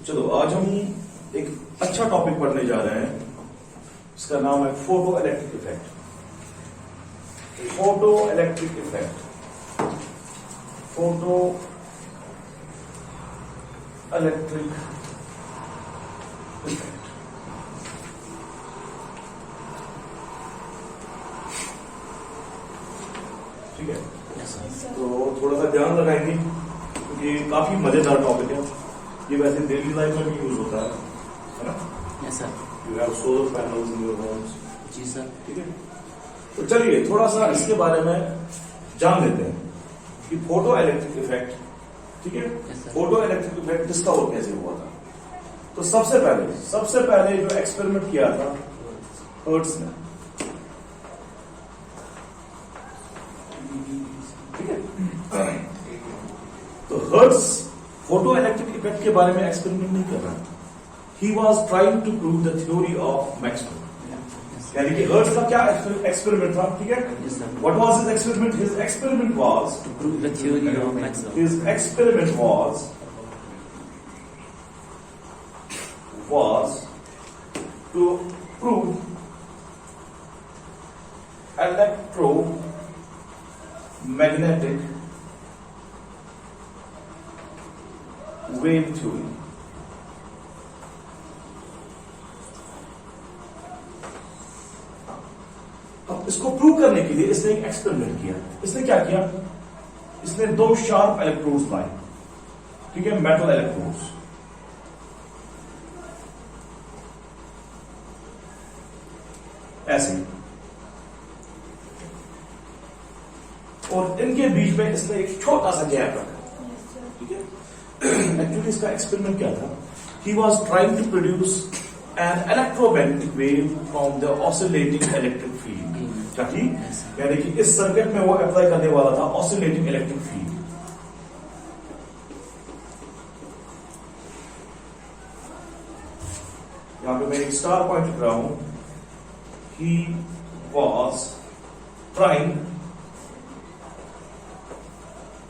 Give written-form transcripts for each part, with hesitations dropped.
चलो आज हम एक अच्छा टॉपिक पढ़ने जा रहे हैं। इसका नाम है photo electric effect. Photo electric effect, photo electric effect. ठीक है, तो थोड़ा सा ध्यान लगाएंगे क्योंकि काफी मजेदार टॉपिक है। ये वैसे डेली लाइफ में भी यूज होता है ना? Yes sir. You have solar panels in your homes. जी सर। ठीक है, तो चलिए थोड़ा सा इसके बारे में जान लेते हैं कि फोटो इलेक्ट्रिक इफेक्ट, ठीक है, फोटो इलेक्ट्रिक इफेक्ट डिस्कवर कैसे हुआ था। तो सबसे पहले जो एक्सपेरिमेंट किया था हर्ट्ज ने, ठीक है। तो हर्ट्ज फोटो इलेक्ट्रिक इफेक्ट के बारे में एक्सपेरिमेंट नहीं कर रहा, he was trying to prove the theory of Maxwell. यानी कि हर्ट्ज का क्या एक्सपेरिमेंट था, ठीक है। What was his experiment? His experiment was to prove the theory of Maxwell. His experiment was to prove electromagnetic wave theory. अब इसको prove करने के लिए इसने एक एक्सपेरिमेंट किया। इसने क्या किया? इसने दो शार्प इलेक्ट्रोड्स लाए, ठीक है, मेटल इलेक्ट्रोड्स। ऐसे, और इनके बीच में इसने एक छोटा सा गैप रखा, ठीक है। एक्चुअली इसका एक्सपेरिमेंट क्या था? He was trying to produce an electromagnetic wave from the oscillating electric field. ताकि यानी कि इस सर्किट में वो अप्लाई करने वाला था ऑसिलेटिंग इलेक्ट्रिक फील्ड। यहां पे मैं एक स्टार पॉइंट लिख रहा हूं। He was trying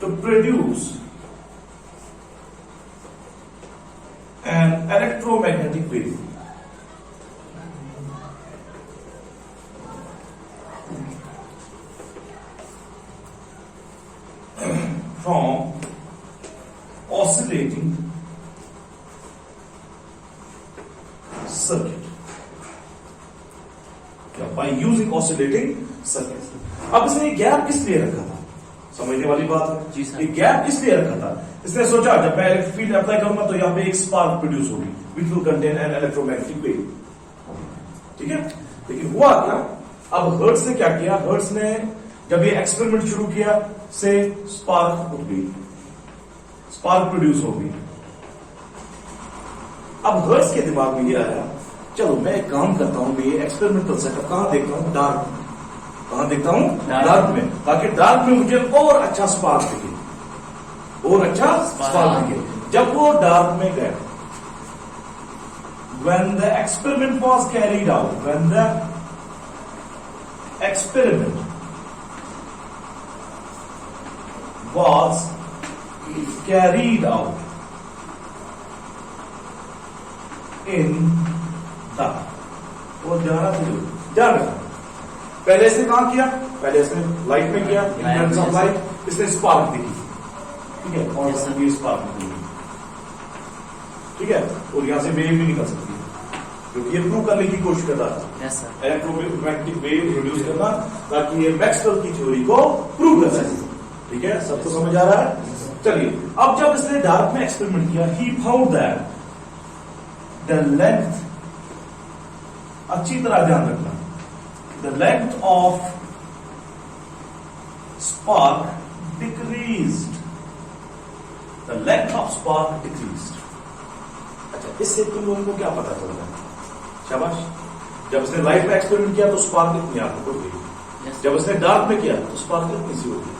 to produce an electromagnetic wave from oscillating circuit by using oscillating circuit। अब इसने गैप किस लिए रखा था? समझने वाली बात है। ये गैप किस लिए रखा था? इसने सोचा जब मैं इलेक्ट्रिक फील्ड अप्लाई करूंगा तो यहाँ पे एक स्पार्क प्रोड्यूस होगी which will contain N electromagnetic wave, ठीक है। लेकिन हुआ क्या? अब हर्ट्ज ने क्या किया? हर्ट्ज ने जब ये एक्सपेरिमेंट शुरू किया से स्पार्क उठ गई, स्पार्क प्रोड्यूस हो गई। अब हर्ट्ज के दिमाग में ये आया, चलो मैं एक काम करता हूं, मैं ये एक्सपेरिमेंटल सेटअप कहां देखता हूं? डार्क में। कहां देखता हूं? डार्क में, ताकि डार्क में मुझे और अच्छा स्पार्क दिखे, और अच्छा स्पार्क दिखे। जब वो डार्क में गया, when the experiment was carried out, when the experiment was carried out in वो जाना पहले इसने कहां किया? पहले इसने लाइट में किया, इन ऑफ लाइट इसने स्पार्क दिखी, ठीक है, और ये स्पार्क दिखी, ठीक है। और यहां से वेव भी निकल सकती है क्योंकि ये प्रूव करने की कोशिश कर रहा था, इलेक्ट्रोमैग्नेटिक वेव प्रोड्यूस करना, ताकि ये मैक्सवेल की थ्योरी को प्रूव कर सके, ठीक है। सबको समझ आ रहा है? चलिए, अब जब इसने डार्क में एक्सपेरिमेंट किया, he found that the length, अच्छी तरह ध्यान रखना, the length of spark decreased, the length of spark decreased. अच्छा, इससे तुम लोगों को क्या पता चल रहा है? शाबाश। जब इसने लाइट में एक्सपेरिमेंट किया तो स्पार्क इतनी आपको उड़ गई, जब इसने डार्क में किया तो स्पार्क इतनी सी हो गई।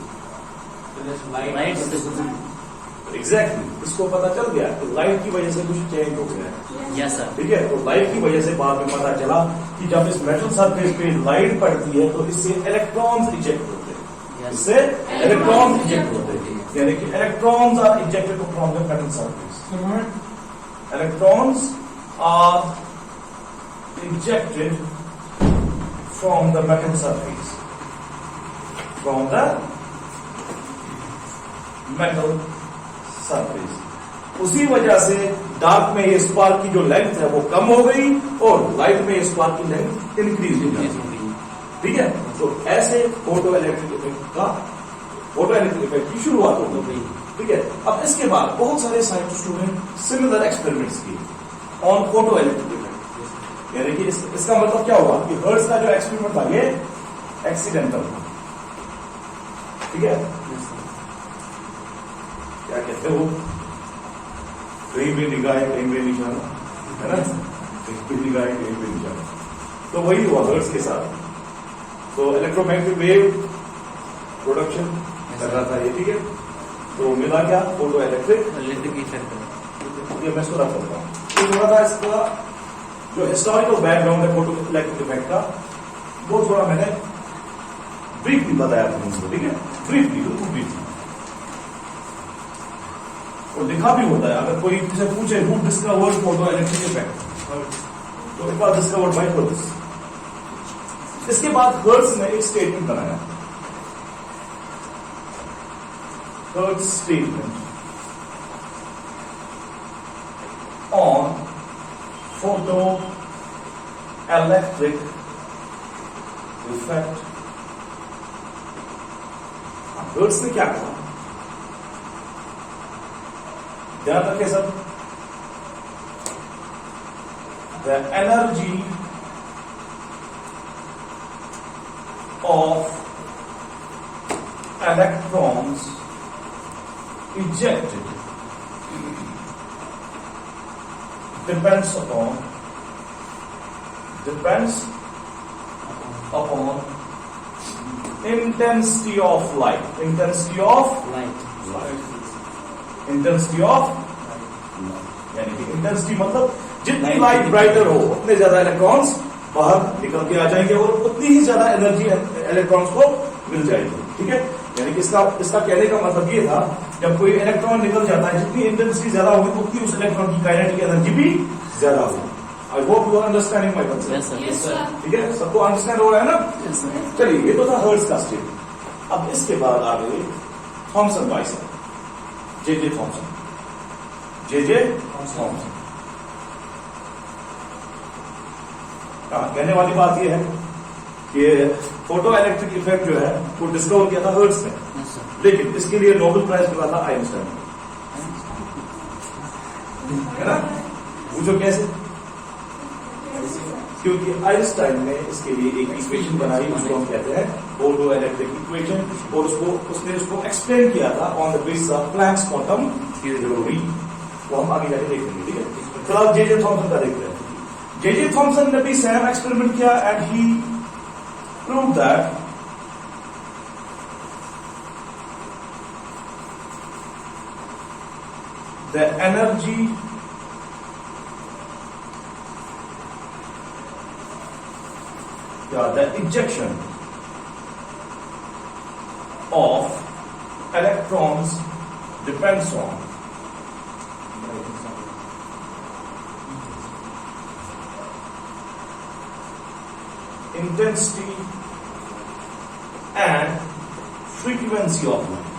एग्जैक्टली, इसको पता चल गया कि लाइट की वजह से कुछ चेंज हो गया है। Yes sir. ठीक है, तो लाइट की वजह से बाद में पता चला कि जब इस मेटल सरफेस पे लाइट पड़ती है तो इससे इलेक्ट्रॉन्स इजेक्ट होते हैं, इससे इलेक्ट्रॉन्स इजेक्ट होते हैं, यानी कि electrons are ejected from the metal surface. electrons are ejected from the metal surface, from the metal surface. उसी वजह से डार्क में ये स्पार्क की जो लेंथ है वो कम हो गई और लाइट में ये स्पार्क की लेंथ इंक्रीज हो गई। ठीक है, तो ऐसे फोटो इलेक्ट्रिक इफेक्ट का फोटो इलेक्ट्रिक इफेक्ट की शुरुआत हो गई। ठीक है, अब इसके बाद बहुत सारे साइंटिस्टों ने सिमिलर एक्सपेरिमेंट्स किए ऑन फोटो इलेक्ट्रिक इफेक्ट। यानी कि इसका मतलब क्या हुआ कि हर्ट्ज का जो एक्सपेरिमेंट था ये एक्सीडेंटल था। ठीक है, क्या कहते हो, कहीं भी निगाह कहीं भी निशाना, है ना, कहीं भी निगाह कहीं भी निशाना। तो वही हुआ हर्ट्ज के साथ। तो इलेक्ट्रोमैग्नेटिक वेव प्रोडक्शन कर रहा था ये। ठीक है, तो मिला क्या, फोटो इलेक्ट्रिक इफेक्ट। ये मैं इसको रख सकता हूँ। तो थोड़ा सा इसका जो हिस्टोरिकल बैकग्राउंड है फोटो इलेक्ट्रिक इफेक्ट का वो थोड़ा मैंने ब्रीफली बताया था मुझको। ठीक है, ब्रीफली, बिल्कुल ब्रीफली, और लिखा भी होता है। अगर कोई किसी पूछे who discovered photo electric effect, तो it was discovered by Hertz. इसके बाद हर्ट्ज ने एक स्टेटमेंट बनाया, Hertz statement on photo electric effect. Hertz ने क्या कहा, ध्यान रखें सब, the energy of electrons ejected depends upon intensity of light. Intensity of light. Intensity of यानी कि इंटेंसिटी मतलब जितनी लाइट ब्राइटर हो उतने ज्यादा इलेक्ट्रॉन्स बाहर निकल के आ जाएंगे और उतनी ही ज्यादा एनर्जी इलेक्ट्रॉन्स को मिल जाएगी। ठीक है, यानी कि इसका कहने का मतलब ये था, जब कोई इलेक्ट्रॉन निकल जाता है जितनी इंटेंसिटी ज्यादा होगी उतनी उस इलेक्ट्रॉन की काइनेटिक एनर्जी भी ज्यादा होगी। I hope you are understanding my concept. ठीक है, सबको अंडरस्टैंड हो रहा है ना? चलिए, ये तो था हर्ट्ज का स्टेटमेंट। अब इसके बाद आ गए थॉमसन बाइसन, जे थॉमसन। कहने वाली बात यह है कि फोटो इलेक्ट्रिक इफेक्ट जो है वो डिस्कवर किया था हर्ट्ज ने, लेकिन इसके लिए नोबेल प्राइज मिला था आइंस्टाइन, है ना? पूछो कैसे? क्योंकि आइंस्टाइन ने इसके लिए एक इक्वेशन बनाई, उसको हम कहते हैं फोटो इलेक्ट्रिक इक्वेशन, और उसने उसको एक्सप्लेन किया था on the basis of Planck's quantum theory. वो हम आगे जाके देखेंगे। ठीक है, फिलहाल जे थॉमसन का देखते हैं। जे थॉमसन ने भी सेम एक्सपेरिमेंट किया and he prove that the energy the ejection of electrons depends on intensity and frequency of light.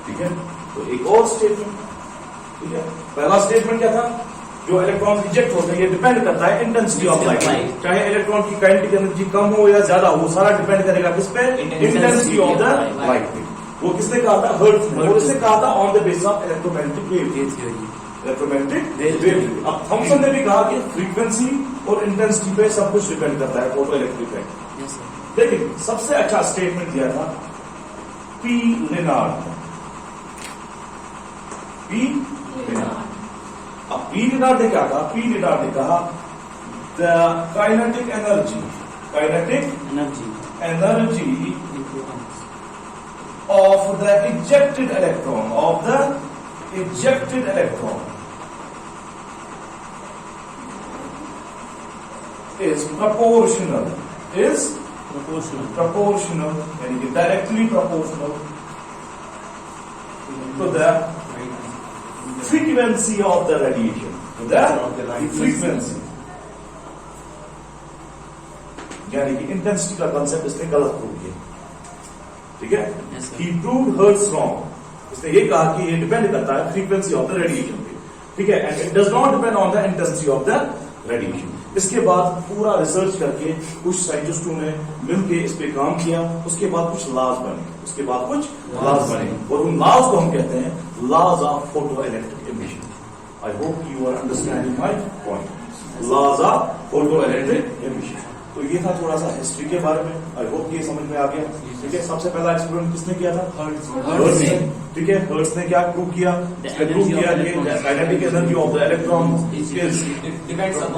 ठीक है, तो एक और स्टेटमेंट। ठीक है, पहला स्टेटमेंट क्या था, जो इलेक्ट्रॉन रिजेक्ट होते हैं ये डिपेंड करता है इंटेंसिटी ऑफ लाइट, चाहे इलेक्ट्रॉन की काइनेटिक एनर्जी कम हो या ज्यादा हो, सारा डिपेंड करेगा किस पे, इंटेंसिटी ऑफ द लाइट पे। वो किसने कहा था, हर्ट्ज ने, और इसने कहा था on the basis of electromagnetic wave, electromagnetic wave. अब थॉमसन ने भी कहा कि फ्रीक्वेंसी और इंटेंसिटी पे सब कुछ डिपेंड करता है फोटो इलेक्ट्रिक इफेक्ट। लेकिन सबसे अच्छा स्टेटमेंट दिया था पी लेनार्ड ने। अब पी लेनार्ड ने क्या कहा, पी लेनार्ड ने कहा the kinetic energy of the ejected electron is proportional यानी कि directly proportional to the frequency of the radiation. To the frequency. यानी कि इंटेंसिटी का कंसेप्ट इसने गलत प्रूव किया, ठीक है? Yes, sir. He proved Hertz wrong. इसने ये कहा कि ये डिपेंड करता है फ्रीक्वेंसी ऑफ द रेडिएशन पे, ठीक है? And it does not depend on the intensity of the radiation. इसके बाद पूरा रिसर्च करके कुछ साइंटिस्टों ने मिलकर इस पे काम किया. उसके बाद कुछ लॉज बने, और उन लॉज को हम कहते हैं laws of photo electric emission. I hope you are understanding my point. Laws of photo electric emission. तो ये था थोड़ा सा हिस्ट्री के बारे में. आई होप ये समझ में आ गया, ठीक है? सबसे पहला एक्सपेरिमेंट किसने किया था? हर्ट्ज ने, ठीक है? हर्ट्ज ने क्या प्रूव किया? प्रूव किया कि kinetic energy of the electron depends on the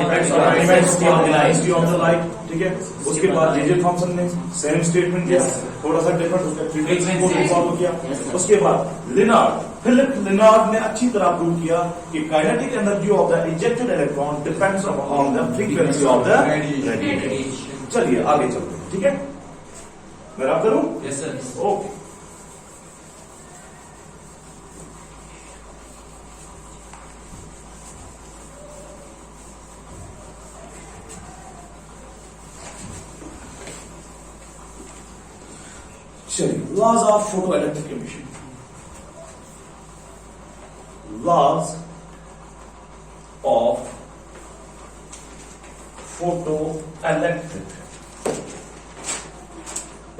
intensity of the light, ठीक है? उसके बाद जे थॉमसन ने सेम स्टेटमेंट दिया, थोड़ा सा डिफरेंट उसका फ्रीक्वेंसी को फॉलो किया. उसके बाद फिलिप लिनार्ड ने अच्छी तरह प्रूव किया कि kinetic energy of the ejected electron depends on the frequency of the radiation. चलिए आगे चलते हैं, ठीक है? मैं आप करूं? Yes, sir. ओके. चलिए, laws of photo electric emission. Laws of photo electric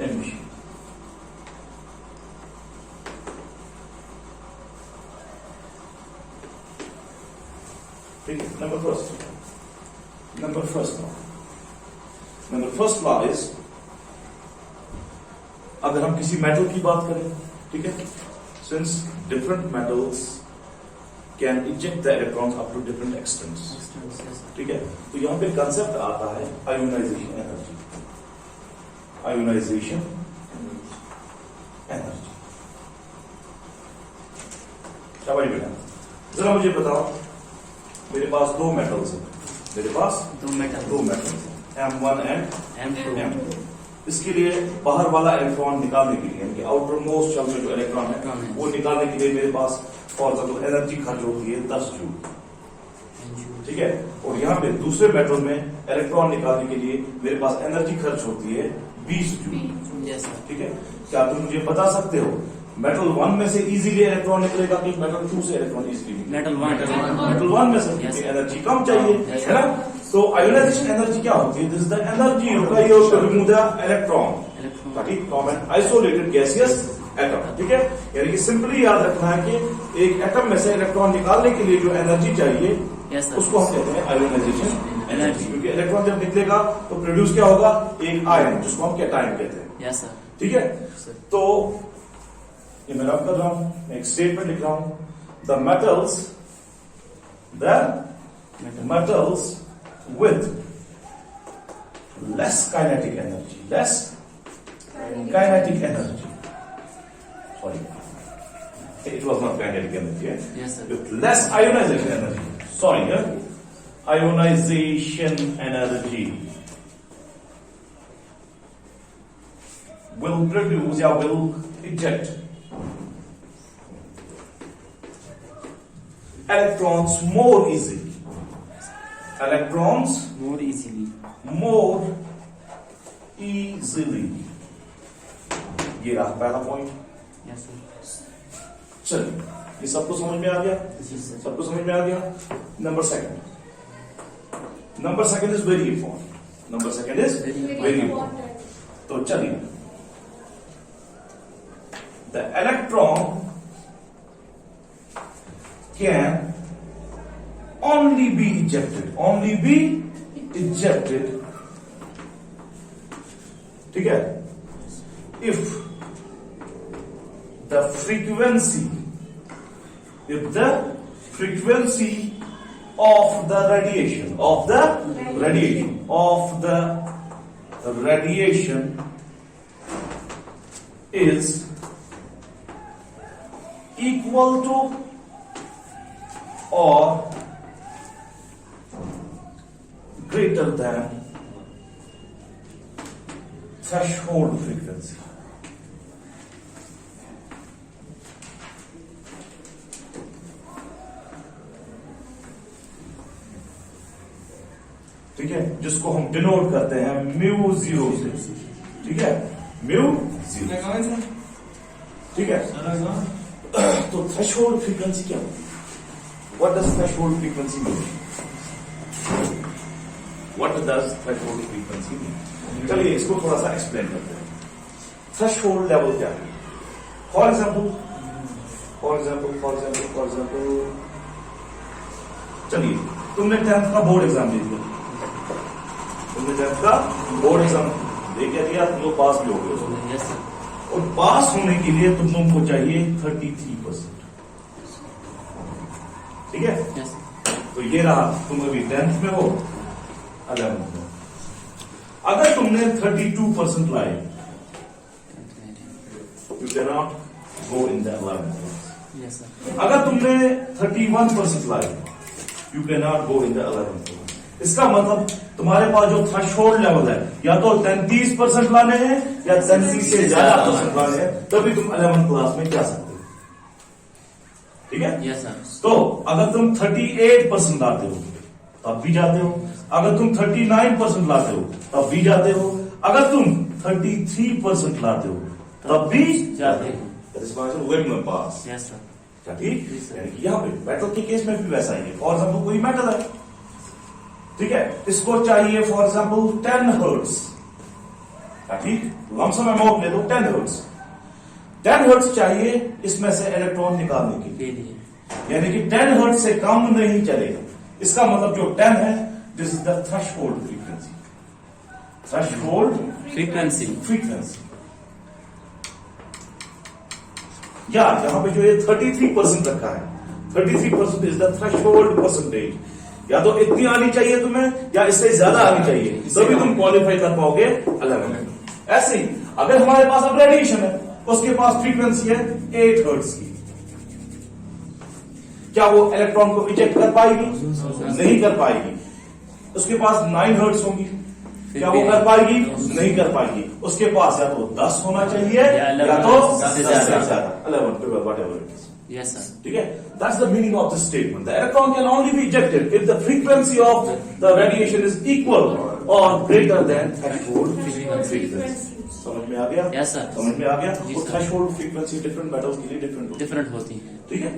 emission. ठीक है? Number first law is, अगर हम किसी मेटल की बात करें, ठीक है? Since different metals can eject the electrons up to different extents, ठीक है? तो यहां पे कंसेप्ट आता है आयोनाइजेशन एनर्जी. Ionisation energy. शाबाश बेटा. जरा मुझे बताओ, मेरे पास दो मेटल्स हैं, दो मेटल्स M1 एंड M2. इसके लिए बाहर वाला इलेक्ट्रॉन निकालने के लिए, यानी कि आउटर मोस्ट शेल में जो इलेक्ट्रॉन है वो निकालने के लिए मेरे पास फॉर एग्जाम्पल एनर्जी खर्च होती है 10 जूल, ठीक है? और यहाँ पे दूसरे मेटल में इलेक्ट्रॉन निकालने के लिए मेरे पास एनर्जी खर्च होती है 20 जूल, ठीक है? क्या तुम मुझे बता सकते हो मेटल 1 में से इजीली इलेक्ट्रॉन निकलेगा कि मेटल 2 से इलेक्ट्रॉन इजीली? मेटल 1 में से एनर्जी कम चाहिए, है ना? तो आयोनाइजेशन एनर्जी क्या होती है? This is the energy required to remove the electron from an isolated gaseous atom, ठीक है? यानी कि सिंपली याद रखना है कि एक एटम में से इलेक्ट्रॉन निकालने के लिए जो एनर्जी चाहिए, उसको हम कहते हैं आयोनाइजेशन एनर्जी. क्योंकि इलेक्ट्रॉन जब निकलेगा तो प्रोड्यूस क्या होगा? एक आयन, जिसको हम कैटायन कहते हैं. Yes, sir. ठीक है? तो ये मैं रब कर रहा हूं, एक स्टेटमेंट लिख रहा हूं. The metals with less kinetic energy, sorry, it was not kinetic energy, Yes, sir. with less ionization energy, ionization energy will produce or will eject electrons more easily. More easily. ये रहा पहला point. Yes, sir. चलिए, ये सबको समझ में आ गया? Yes, sir. सबको समझ में आ गया? Number second is very important. Very important. तो चलिए, the electron can only be ejected, ठीक है, if the frequency of the radiation is equal to or greater than threshold frequency. ठीक है, जिसको हम डिनोट करते हैं म्यू जीरो से, ठीक है, म्यू जीरो, ठीक है। तो थ्रेशोल्ड फ्रीक्वेंसी क्या होती है? What does threshold frequency mean? What does threshold frequency mean? चलिए इसको थोड़ा सा एक्सप्लेन करते हैं। थ्रेशोल्ड लेवल क्या है? फॉर एग्जाम्पल चलिए, तुमने 10th का बोर्ड एग्जाम दे दिया, तुमने 10th का बोर्ड एग्जाम दे दिया, तुम लोग पास भी हो गए उसमें। Yes, sir. और पास होने के लिए तुमको चाहिए 33%, ठीक है। Yes, sir. तो ये रहा, तुम अभी 10th में हो, 11th में। अगर तुमने 32% लाए, you cannot go in the 11th class. Yes, sir. अगर तुमने 31% लाए, you cannot go in the 11th class. इसका मतलब तुम्हारे पास जो थ्रेशोल्ड लेवल है, या तो 33% लाने हैं या 33 से ज्यादा परसेंट लाने हैं, तभी तुम 11th क्लास में जा सकते हो, ठीक है। Yes, sir. तो अगर तुम 38% लाते हो तब भी जाते हो, अगर तुम 39% लाते हो तब भी जाते हो, अगर तुम 33% लाते हो तब भी जाते हो। में पास, Yes, sir. ठीक। यानी कि यहाँ पे मेटल के केस में भी वैसा ही है। फॉर एग्जाम्पल कोई मेटल है, ठीक है, इसको चाहिए फॉर एग्जाम्पल 10 हर्ट्ज, ठीक, लमसम अमाउंट ले दो 10 हर्ट्ज, 10 हर्ट्ज चाहिए इसमें से इलेक्ट्रॉन निकालने के लिए, के लिए। यानी कि 10 हर्ट्ज से कम नहीं चलेगा। इसका मतलब जो 10 है, this is the threshold frequency, threshold Frequency. Frequency. या यहां पे जो ये 33% रखा है, 33% इज द थ्रेशोल्ड परसेंटेज। या तो इतनी आनी चाहिए तुम्हें, या इससे ज्यादा आनी चाहिए, तभी तुम क्वालिफाई कर पाओगे 11। ऐसे ही अगर हमारे पास अब रेडिएशन है, उसके पास फ्रीक्वेंसी है 8 हर्ट्ज की, क्या वो इलेक्ट्रॉन को इजेक्ट कर पाएगी? नहीं कर पाएगी। उसके पास 9 हर्ट्ज होंगी, क्या वो कर पाएगी? नहीं कर पाएगी। उसके पास या तो 10 होना चाहिए या तो 10 से ज्यादा, 11, 12, whatever it is. Yes, sir. ठीक है, that's the meaning of this statement. The electron can only be ejected if the frequency of the radiation is equal or greater than threshold frequency. समझ में आ गया? Yes, sir. समझ में आ गया? जी, तो sir. Threshold frequency different metals के लिए different होती Different होती है। है, ठीक है।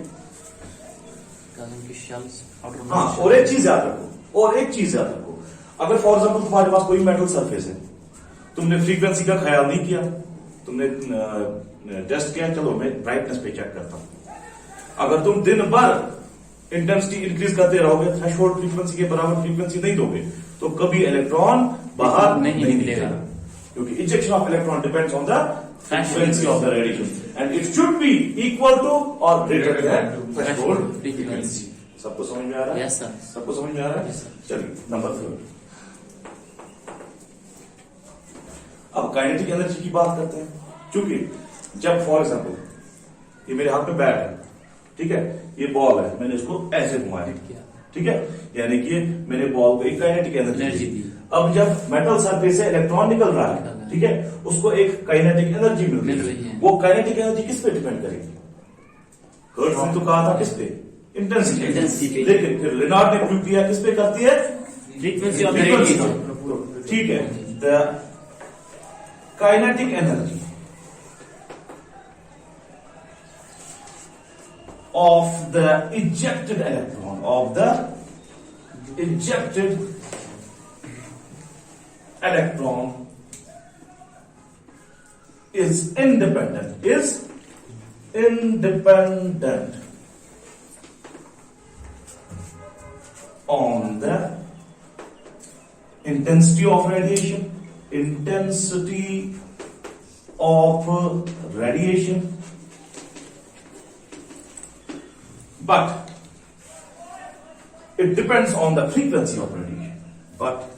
Carbon की shells, outer हाँ, shell. और एक चीज याद रखो, अगर फॉर एग्जाम्पल तुम्हारे पास कोई मेटल सरफेस है, तुमने फ्रीक्वेंसी का ख्याल नहीं किया, तुमने टेस्ट किया, चलो मैं ब्राइटनेस पे चेक करता हूं। अगर तुम दिन भर इंटेंसिटी इंक्रीज करते रहोगे, थ्रेशोल्ड फ्रीक्वेंसी के बराबर फ्रीक्वेंसी नहीं दोगे, तो कभी इलेक्ट्रॉन बाहर नहीं निकलेगा, क्योंकि ejection of electron depends on the frequency of the radiation and it should be equal to और ग्रेटर देन थ्रेशोल्ड फ्रीक्वेंसी। सबको समझ में आ रहा है? Yes, sir. सबको समझ में आ रहा है? Yes, sir. चलिए नंबर 3। अब काइनेटिक एनर्जी की बात करते हैं, क्योंकि जब फॉर एग्जाम्पल ये मेरे हाथ में बैट है, ठीक है, ये बॉल है, मैंने इसको ऐसे घुमाया, ठीक है, यानी कि मैंने बॉल को एक काइनेटिक एनर्जी दी। अब जब मेटल सरफेस से इलेक्ट्रॉन निकल रहा है, ठीक है, उसको एक काइनेटिक एनर्जी मिल रही है। वो काइनेटिक एनर्जी किस पे डिपेंड करेगी? हर्ट्ज ने तो कहा था किस पे? इंटेंसिटी। लेकिन फिर लेनार्ड ने प्रूव किया किस पे करती है? Frequency of the radiation. ठीक है, the kinetic energy of the ejected electron is independent on the intensity of radiation, but it depends on the frequency of radiation. But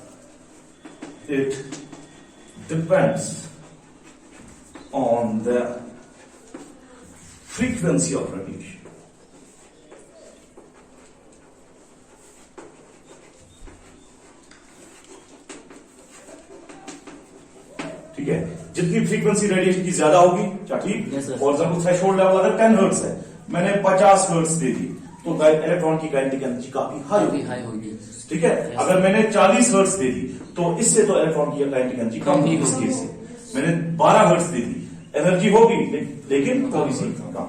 it depends on the frequency of radiation. ठीक है, जितनी frequency radiation की ज्यादा होगी, क्या ठीक? Yes, sir. For example threshold level अगर 10 hertz है, मैंने 50 हर्ट्ज दे दी, तो इलेक्ट्रॉन की काइनेटिक एनर्जी काफी हाई होगी। हाई होगी। ठीक है, अगर मैंने 40 हर्ट्ज दे दी तो इससे तो इलेक्ट्रॉन की काइनेटिक एनर्जी कम होगी। इस केस से मैंने 12 हर्ट्ज दे दी, एनर्जी होगी लेकिन थोड़ी सी कम,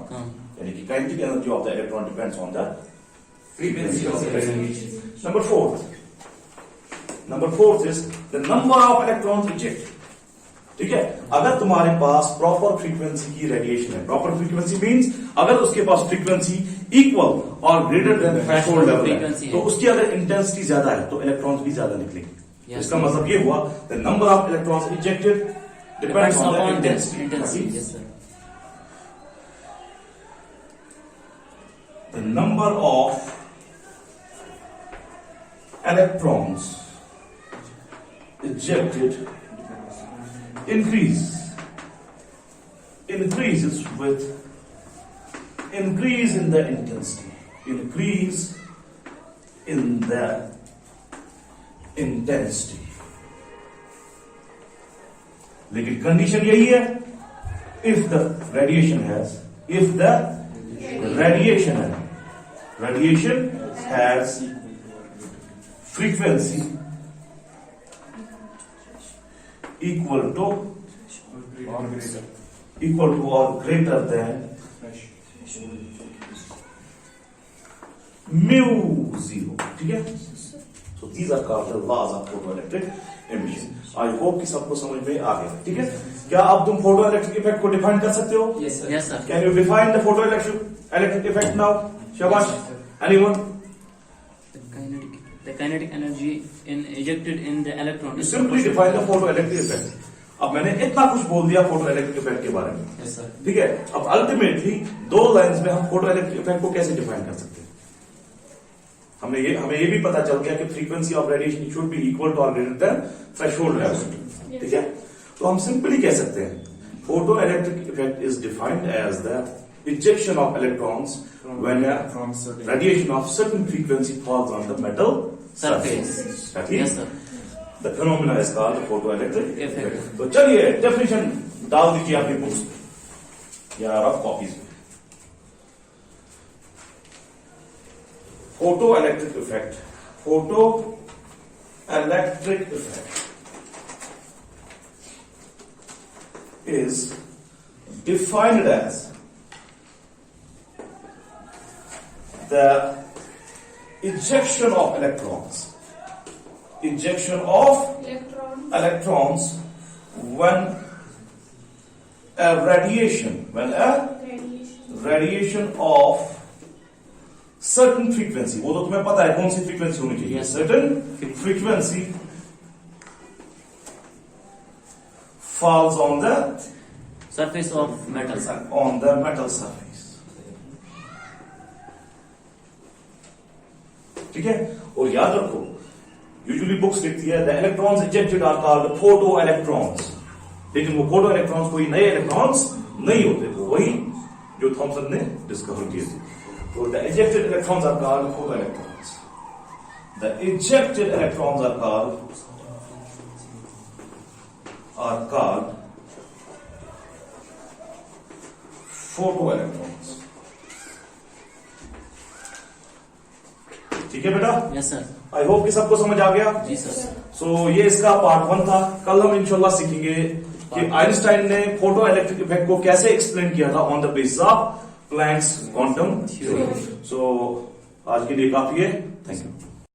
यानी कि kinetic energy of the electron depends on the frequency of the radiation. Number fourth is the number of electrons eject. ठीक है, अगर तुम्हारे पास प्रॉपर फ्रीक्वेंसी की रेडिएशन है, प्रॉपर फ्रीक्वेंसी मींस अगर उसके पास फ्रीक्वेंसी इक्वल और ग्रेटर देन थ्रेशोल्ड लेवल है, तो उसकी अगर इंटेंसिटी ज्यादा है तो इलेक्ट्रॉन्स भी ज्यादा निकलेंगे। Yes, इसका मतलब ये हुआ the number of electrons ejected depends on the intensity. Yes, sir. The number of electrons ejected increases with increase in the intensity, increase in the intensity। लेकिन कंडीशन यही है, if the radiation has frequency equal to or greater than mu0। ठीक है, so these are called the laws of photoelectric emission। I hope कि सबको समझ में आ गया। ठीक है, क्या अब तुम फोटो इलेक्ट्रिक इफेक्ट को डिफाइन कर सकते हो? Yes, sir. Can you define the photo electric effect now? शाबाश, anyone? The kinetic energy ejected in the electron is simply define the photo electric effect. अब मैंने इतना कुछ बोल दिया फोटो इलेक्ट्रिक इफेक्ट के बारे में। Yes, sir. ठीक है, अब अल्टीमेटली दो लाइंस में हम फोटो इलेक्ट्रिक इफेक्ट को कैसे डिफाइन कर सकते हैं? हमें ये भी पता चल गया कि frequency of radiation should be equal to और ग्रेटर देन थ्रेशोल्ड लेवल। ठीक है, तो हम सिंपली कह सकते हैं photo electric effect is defined as the ejection of electrons when a radiation of certain frequency falls on the metal surface। Yes, sir. The phenomena is called photoelectric Effect। effect। तो चलिए definition डाल दीजिए अपनी books में या rough copies में। Photo electric effect is defined as the ejection of electrons when a radiation of certain frequency, वो तो तुम्हें पता है कौन सी फ्रीक्वेंसी होनी चाहिए, Yes, certain frequency falls on the surface of metal, sir. surface। ठीक है, और याद रखो यूजुअली बुक्स लिखती है the electrons ejected are called photo electrons, लेकिन वो फोटो इलेक्ट्रॉन्स कोई नए इलेक्ट्रॉन्स नहीं होते, वो वही जो थॉमसन ने डिस्कवर किए थे। तो the ejected electrons are called photo electrons, the ejected electrons are called photo electrons. ठीक है बेटा? Yes, sir. आई होप कि सबको समझ आ गया। जी सर। सो ये इसका पार्ट 1 था। कल हम इंशाल्लाह सीखेंगे कि आइंस्टाइन ने फोटो इलेक्ट्रिक इफेक्ट को कैसे एक्सप्लेन किया था on the basis of Planck's quantum theory. So आज के लिए काफी है। Thank you.